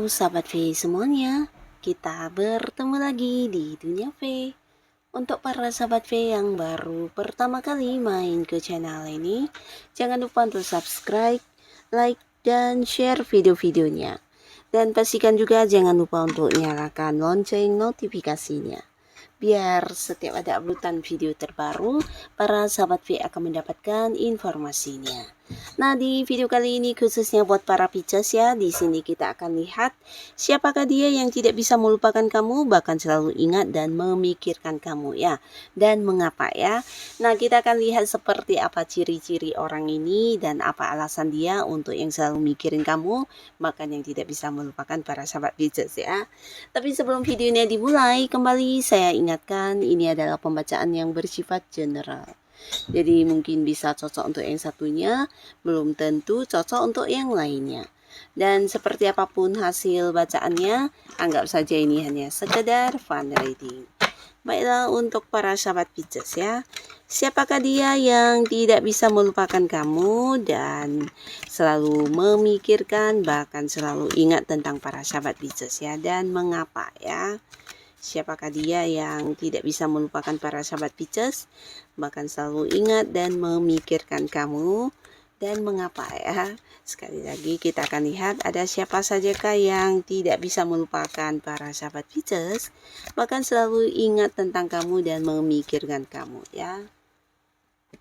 sahabat V semuanya, kita bertemu lagi di Dunia V. Untuk para sahabat V yang baru pertama kali main ke channel ini, jangan lupa untuk subscribe, like, dan share video-videonya. Dan pastikan juga jangan lupa untuk nyalakan lonceng notifikasinya. Biar setiap ada uploadan video terbaru, para sahabat V akan mendapatkan informasinya. Nah, di video kali ini khususnya buat para Pisces ya, di sini kita akan lihat siapakah dia yang tidak bisa melupakan kamu, bahkan selalu ingat dan memikirkan kamu ya. Dan mengapa ya? Nah, kita akan lihat seperti apa ciri-ciri orang ini dan apa alasan dia untuk yang selalu mikirin kamu, bahkan yang tidak bisa melupakan para sahabat Pisces ya. Tapi sebelum videonya dimulai, kembali saya ingatkan ini adalah pembacaan yang bersifat general. Jadi mungkin bisa cocok untuk yang satunya, belum tentu cocok untuk yang lainnya. Dan seperti apapun hasil bacaannya, anggap saja ini hanya sekedar fun reading. Baiklah, untuk para sahabat Pisces ya, siapakah dia yang tidak bisa melupakan kamu dan selalu memikirkan, bahkan selalu ingat tentang para sahabat Pisces ya, dan mengapa ya? Siapakah dia yang tidak bisa melupakan para sahabat Pisces, bahkan selalu ingat dan memikirkan kamu, dan mengapa ya? Sekali lagi kita akan lihat ada siapa sajakah yang tidak bisa melupakan para sahabat Pisces, bahkan selalu ingat tentang kamu dan memikirkan kamu ya.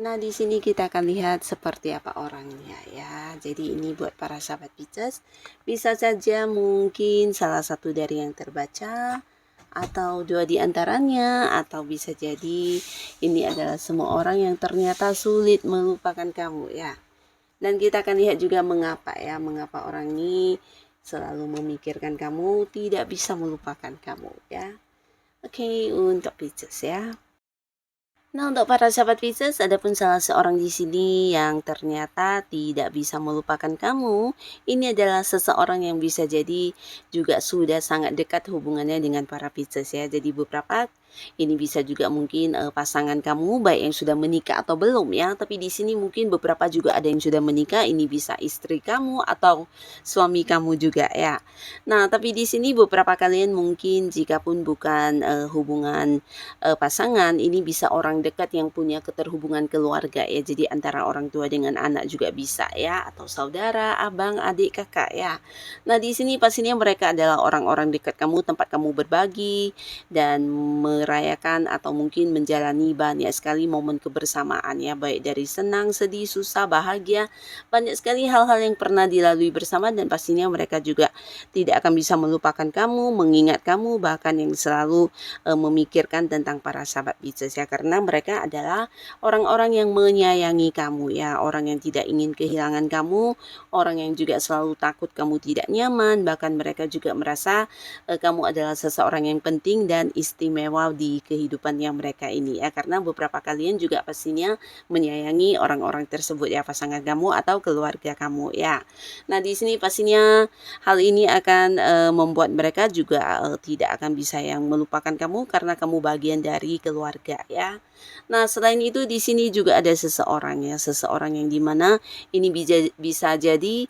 Nah, di sini kita akan lihat seperti apa orangnya ya. Jadi ini buat para sahabat Pisces, bisa saja mungkin salah satu dari yang terbaca, atau dua di antaranya, atau bisa jadi ini adalah semua orang yang ternyata sulit melupakan kamu ya. Dan kita akan lihat juga mengapa ya, mengapa orang ini selalu memikirkan kamu, tidak bisa melupakan kamu ya. Oke, untuk Pisces ya. Nah, untuk para sahabat Pisces, ada pun salah seorang di sini yang ternyata tidak bisa melupakan kamu. Ini adalah seseorang yang bisa jadi juga sudah sangat dekat hubungannya dengan para Pisces ya. Jadi beberapa ini bisa juga mungkin pasangan kamu baik yang sudah menikah atau belum ya. Tapi di sini mungkin beberapa juga ada yang sudah menikah. Ini bisa istri kamu atau suami kamu juga ya. Nah, tapi di sini beberapa kalian mungkin jika pun bukan hubungan pasangan, ini bisa orang dekat yang punya keterhubungan keluarga ya. Jadi antara orang tua dengan anak juga bisa ya, atau saudara, abang, adik, kakak ya. Nah, di sini pastinya mereka adalah orang-orang dekat kamu, tempat kamu berbagi dan merayakan atau mungkin menjalani banyak sekali momen kebersamaan ya, baik dari senang, sedih, susah, bahagia, banyak sekali hal-hal yang pernah dilalui bersama, dan pastinya mereka juga tidak akan bisa melupakan kamu, mengingat kamu, bahkan yang selalu memikirkan tentang para sahabat Pisces ya, karena mereka adalah orang-orang yang menyayangi kamu ya, orang yang tidak ingin kehilangan kamu, orang yang juga selalu takut kamu tidak nyaman, bahkan mereka juga merasa kamu adalah seseorang yang penting dan istimewa di kehidupannya mereka ini ya, karena beberapa kalian juga pastinya menyayangi orang-orang tersebut ya, pasangan kamu atau keluarga kamu ya. Nah, di sini pastinya hal ini akan membuat mereka juga tidak akan bisa yang melupakan kamu karena kamu bagian dari keluarga ya. Nah, selain itu di sini juga ada seseorang ya, seseorang yang dimana ini bisa jadi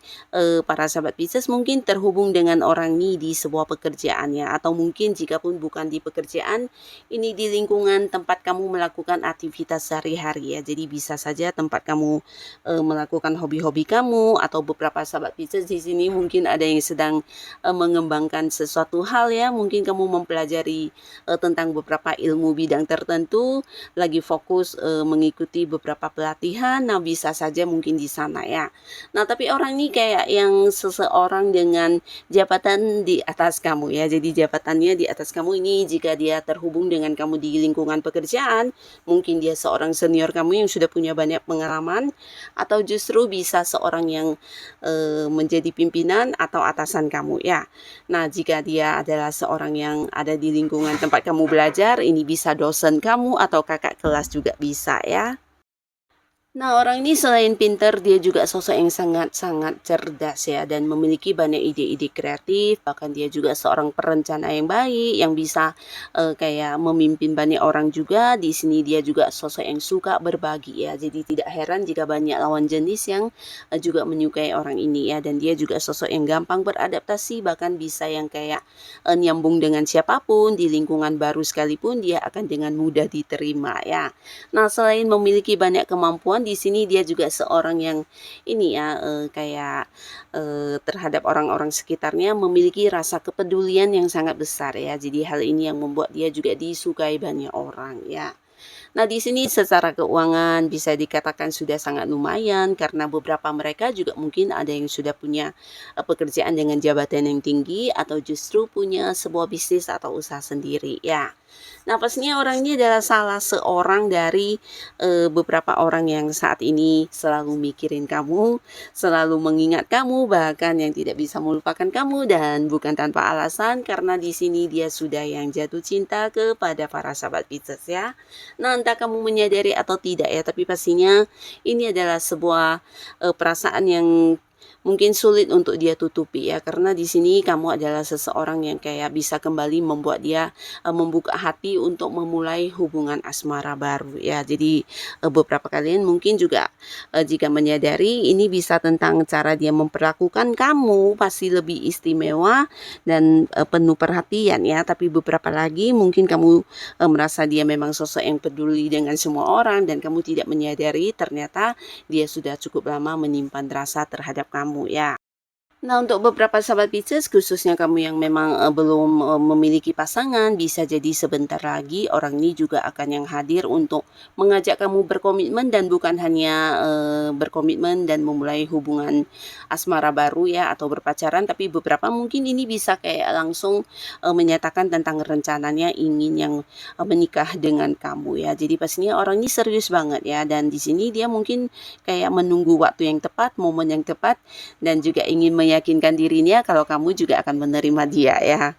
para sahabat Pisces mungkin terhubung dengan orang ini di sebuah pekerjaan ya, atau mungkin jika pun bukan di pekerjaan, ini di lingkungan tempat kamu melakukan aktivitas sehari-hari ya. Jadi bisa saja tempat kamu melakukan hobi-hobi kamu, atau beberapa sahabat Pisces di sini mungkin ada yang sedang mengembangkan sesuatu hal ya, mungkin kamu mempelajari tentang beberapa ilmu bidang tertentu, lagi fokus mengikuti beberapa pelatihan. Nah, bisa saja mungkin di sana ya. Nah, tapi orang ini kayak yang seseorang dengan jabatan di atas kamu ya. Jadi jabatannya di atas kamu ini, jika dia terhubung dengan kamu di lingkungan pekerjaan, mungkin dia seorang senior kamu yang sudah punya banyak pengalaman, atau justru bisa seorang yang menjadi pimpinan atau atasan kamu ya. Nah, jika dia adalah seorang yang ada di lingkungan tempat kamu belajar, ini bisa dosen kamu atau kakak kelas juga bisa ya. Nah, orang ini selain pintar, dia juga sosok yang sangat-sangat cerdas ya, dan memiliki banyak ide-ide kreatif, bahkan dia juga seorang perencana yang baik, yang bisa kayak memimpin banyak orang juga. Di sini dia juga sosok yang suka berbagi ya, jadi tidak heran jika banyak lawan jenis yang juga menyukai orang ini ya, dan dia juga sosok yang gampang beradaptasi, bahkan bisa yang kayak nyambung dengan siapapun, di lingkungan baru sekalipun dia akan dengan mudah diterima ya. Nah, selain memiliki banyak kemampuan, di sini dia juga seorang yang ini ya, kayak, terhadap orang-orang sekitarnya memiliki rasa kepedulian yang sangat besar ya. Jadi hal ini yang membuat dia juga disukai banyak orang ya. Nah, di sini secara keuangan bisa dikatakan sudah sangat lumayan karena beberapa mereka juga mungkin ada yang sudah punya pekerjaan dengan jabatan yang tinggi atau justru punya sebuah bisnis atau usaha sendiri ya. Nah, pastinya orang ini adalah salah seorang dari beberapa orang yang saat ini selalu mikirin kamu, selalu mengingat kamu, bahkan yang tidak bisa melupakan kamu, dan bukan tanpa alasan karena di sini dia sudah yang jatuh cinta kepada para sahabat Pisces ya. Nah, entah kamu menyadari atau tidak ya, tapi pastinya ini adalah sebuah perasaan yang mungkin sulit untuk dia tutupi ya, karena di sini kamu adalah seseorang yang kayak bisa kembali membuat dia membuka hati untuk memulai hubungan asmara baru ya. Jadi beberapa kalian mungkin juga jika menyadari ini bisa tentang cara dia memperlakukan kamu pasti lebih istimewa dan penuh perhatian ya. Tapi beberapa lagi mungkin kamu merasa dia memang sosok yang peduli dengan semua orang dan kamu tidak menyadari ternyata dia sudah cukup lama menyimpan rasa terhadap kamu ya. Nah, untuk beberapa sahabat Pisces, khususnya kamu yang memang belum memiliki pasangan, bisa jadi sebentar lagi orang ini juga akan yang hadir untuk mengajak kamu berkomitmen, dan bukan hanya berkomitmen dan memulai hubungan asmara baru ya atau berpacaran, tapi beberapa mungkin ini bisa kayak langsung menyatakan tentang rencananya ingin yang menikah dengan kamu ya. Jadi pastinya orang ini serius banget ya, dan di sini dia mungkin kayak menunggu waktu yang tepat, momen yang tepat, dan juga ingin meyakinkan dirinya kalau kamu juga akan menerima dia ya.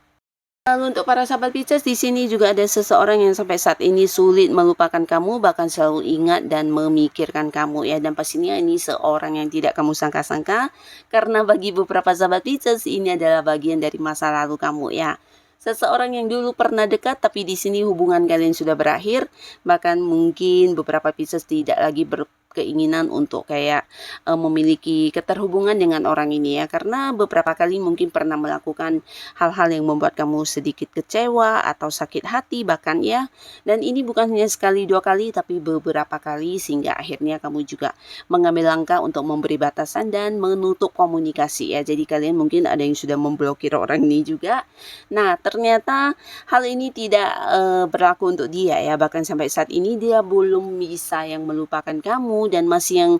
Lalu untuk para sahabat Pisces, di sini juga ada seseorang yang sampai saat ini sulit melupakan kamu, bahkan selalu ingat dan memikirkan kamu ya. Dan pastinya ini seorang yang tidak kamu sangka-sangka, karena bagi beberapa sahabat Pisces ini adalah bagian dari masa lalu kamu ya. Seseorang yang dulu pernah dekat tapi di sini hubungan kalian sudah berakhir, bahkan mungkin beberapa Pisces tidak lagi keinginan untuk kayak memiliki keterhubungan dengan orang ini ya, karena beberapa kali mungkin pernah melakukan hal-hal yang membuat kamu sedikit kecewa atau sakit hati bahkan ya, dan ini bukan hanya sekali dua kali tapi beberapa kali, sehingga akhirnya kamu juga mengambil langkah untuk memberi batasan dan menutup komunikasi ya. Jadi kalian mungkin ada yang sudah memblokir orang ini juga. Nah, ternyata hal ini tidak berlaku untuk dia ya, bahkan sampai saat ini dia belum bisa yang melupakan kamu dan masih yang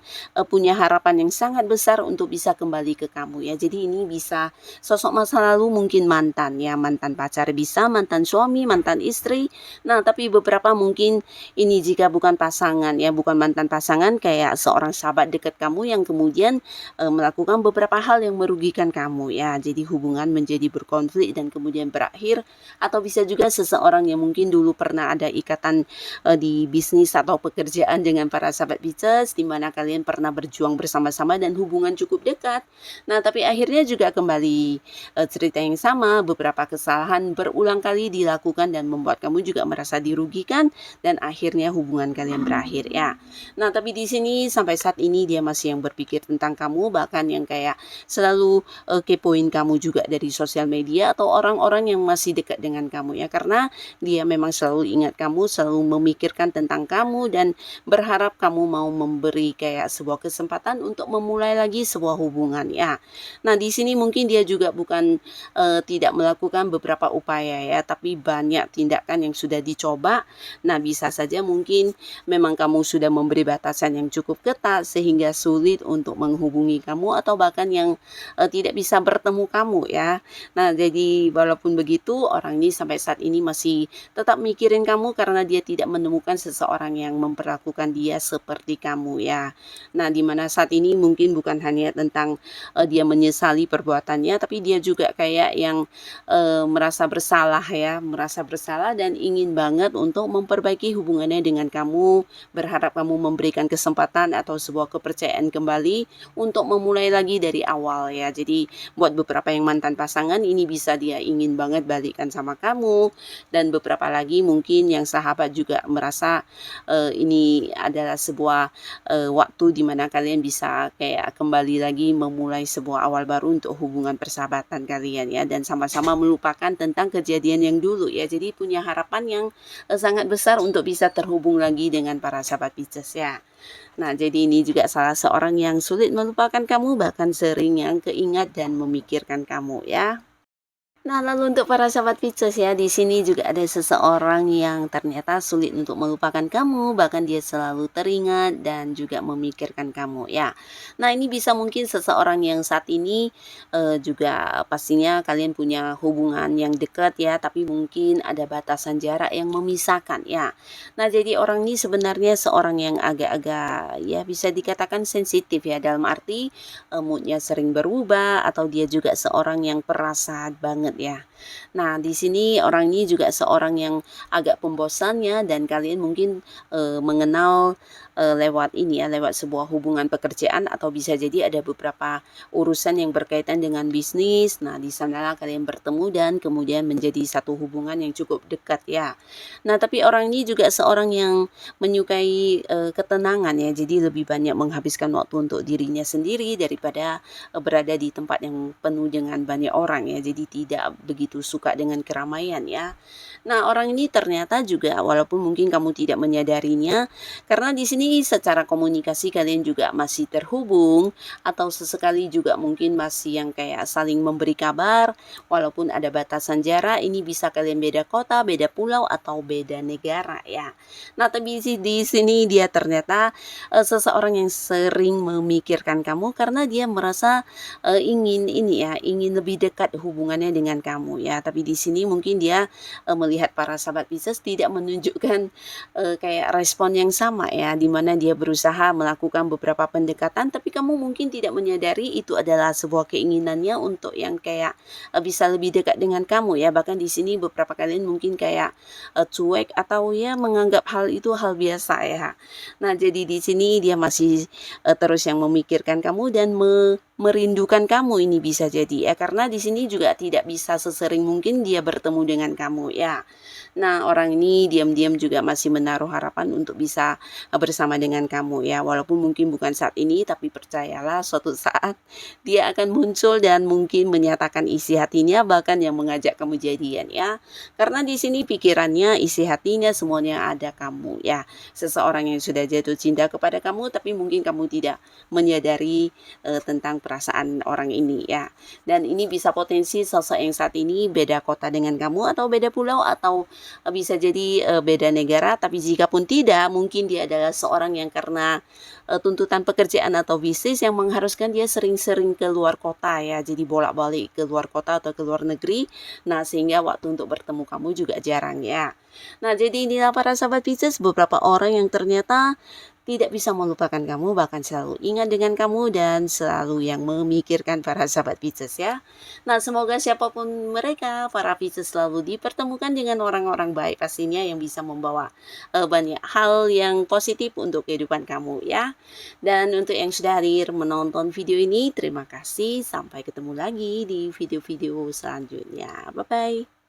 punya harapan yang sangat besar untuk bisa kembali ke kamu ya. Jadi ini bisa sosok masa lalu, mungkin mantan ya, mantan pacar bisa, mantan suami, mantan istri. Nah, tapi beberapa mungkin ini jika bukan pasangan ya, bukan mantan pasangan, kayak seorang sahabat dekat kamu yang kemudian melakukan beberapa hal yang merugikan kamu ya. Jadi hubungan menjadi berkonflik dan kemudian berakhir, atau bisa juga seseorang yang mungkin dulu pernah ada ikatan di bisnis atau pekerjaan dengan para sahabat Pisces, di mana kalian pernah berjuang bersama-sama dan hubungan cukup dekat. Nah, tapi akhirnya juga kembali cerita yang sama, beberapa kesalahan berulang kali dilakukan dan membuat kamu juga merasa dirugikan dan akhirnya hubungan kalian berakhir ya. Nah, tapi di sini sampai saat ini dia masih yang berpikir tentang kamu, bahkan yang kayak selalu kepoin kamu juga dari sosial media atau orang-orang yang masih dekat dengan kamu ya, karena dia memang selalu ingat kamu, selalu memikirkan tentang kamu dan berharap kamu mau memberi kayak sebuah kesempatan untuk memulai lagi sebuah hubungan ya. Nah, di sini mungkin dia juga bukan tidak melakukan beberapa upaya ya, tapi banyak tindakan yang sudah dicoba. Nah, bisa saja mungkin memang kamu sudah memberi batasan yang cukup ketat sehingga sulit untuk menghubungi kamu, atau bahkan yang tidak bisa bertemu kamu ya. Nah, jadi walaupun begitu orang ini sampai saat ini masih tetap mikirin kamu karena dia tidak menemukan seseorang yang memperlakukan dia seperti kamu ya. Nah, di mana saat ini mungkin bukan hanya tentang dia menyesali perbuatannya, tapi dia juga kayak yang merasa bersalah ya, merasa bersalah dan ingin banget untuk memperbaiki hubungannya dengan kamu, berharap kamu memberikan kesempatan atau sebuah kepercayaan kembali untuk memulai lagi dari awal ya. Jadi buat beberapa yang mantan pasangan ini bisa dia ingin banget balikan sama kamu, dan beberapa lagi mungkin yang sahabat juga merasa ini adalah sebuah waktu di mana kalian bisa kayak kembali lagi memulai sebuah awal baru untuk hubungan persahabatan kalian ya, dan sama-sama melupakan tentang kejadian yang dulu ya. Jadi punya harapan yang sangat besar untuk bisa terhubung lagi dengan para sahabat Pisces ya. Nah, jadi ini juga salah seorang yang sulit melupakan kamu, bahkan sering yang keingat dan memikirkan kamu ya. Nah, lalu untuk para sahabat Pisces ya, di sini juga ada seseorang yang ternyata sulit untuk melupakan kamu, bahkan dia selalu teringat dan juga memikirkan kamu ya. Nah, ini bisa mungkin seseorang yang saat ini juga pastinya kalian punya hubungan yang dekat ya, tapi mungkin ada batasan jarak yang memisahkan ya. Nah, jadi orang ini sebenarnya seorang yang agak-agak ya bisa dikatakan sensitif ya, dalam arti moodnya sering berubah atau dia juga seorang yang perasa banget ya. Nah, di sini orang ini juga seorang yang agak pembosan ya, dan kalian mungkin mengenal lewat ini ya, lewat sebuah hubungan pekerjaan, atau bisa jadi ada beberapa urusan yang berkaitan dengan bisnis. Nah, di sanalah kalian bertemu dan kemudian menjadi satu hubungan yang cukup dekat ya. Nah, tapi orang ini juga seorang yang menyukai ketenangan ya, jadi lebih banyak menghabiskan waktu untuk dirinya sendiri daripada berada di tempat yang penuh dengan banyak orang ya, jadi tidak begitu suka dengan keramaian ya. Nah, orang ini ternyata juga walaupun mungkin kamu tidak menyadarinya, karena di sini secara komunikasi kalian juga masih terhubung, atau sesekali juga mungkin masih yang kayak saling memberi kabar walaupun ada batasan jarak. Ini bisa kalian beda kota, beda pulau, atau beda negara ya. Nah, tapi di sini dia ternyata seseorang yang sering memikirkan kamu karena dia merasa ingin ini ya, ingin lebih dekat hubungannya dengan kamu ya. Tapi di sini mungkin dia melihat para sahabat Pisces tidak menunjukkan kayak respon yang sama ya, di mana dia berusaha melakukan beberapa pendekatan, tapi kamu mungkin tidak menyadari itu adalah sebuah keinginannya untuk yang kayak bisa lebih dekat dengan kamu ya. Bahkan di sini beberapa kalian mungkin kayak cuek atau ya menganggap hal itu hal biasa ya. Nah, jadi di sini dia masih terus yang memikirkan kamu dan merindukan kamu, ini bisa jadi ya, karena di sini juga tidak bisa sesering mungkin dia bertemu dengan kamu ya. Nah, orang ini diam-diam juga masih menaruh harapan untuk bisa bersama dengan kamu ya, walaupun mungkin bukan saat ini, tapi percayalah suatu saat dia akan muncul dan mungkin menyatakan isi hatinya, bahkan yang mengajak kamu jadian ya. Karena di sini pikirannya, isi hatinya semuanya ada kamu ya. Seseorang yang sudah jatuh cinta kepada kamu, tapi mungkin kamu tidak menyadari tentang perasaan orang ini ya. Dan ini bisa potensi sosok yang saat ini beda kota dengan kamu, atau beda pulau, atau bisa jadi beda negara. Tapi jika pun tidak, mungkin dia adalah seorang yang karena tuntutan pekerjaan atau bisnis yang mengharuskan dia sering-sering ke luar kota ya, jadi bolak-balik ke luar kota atau ke luar negeri. Nah, sehingga waktu untuk bertemu kamu juga jarang ya. Nah, jadi inilah para sahabat Pisces, beberapa orang yang ternyata tidak bisa melupakan kamu, bahkan selalu ingat dengan kamu dan selalu yang memikirkan para sahabat Pisces ya. Nah, semoga siapapun mereka, para Pisces selalu dipertemukan dengan orang-orang baik pastinya, yang bisa membawa banyak hal yang positif untuk kehidupan kamu ya. Dan untuk yang sudah hadir menonton video ini, terima kasih. Sampai ketemu lagi di video-video selanjutnya. Bye-bye.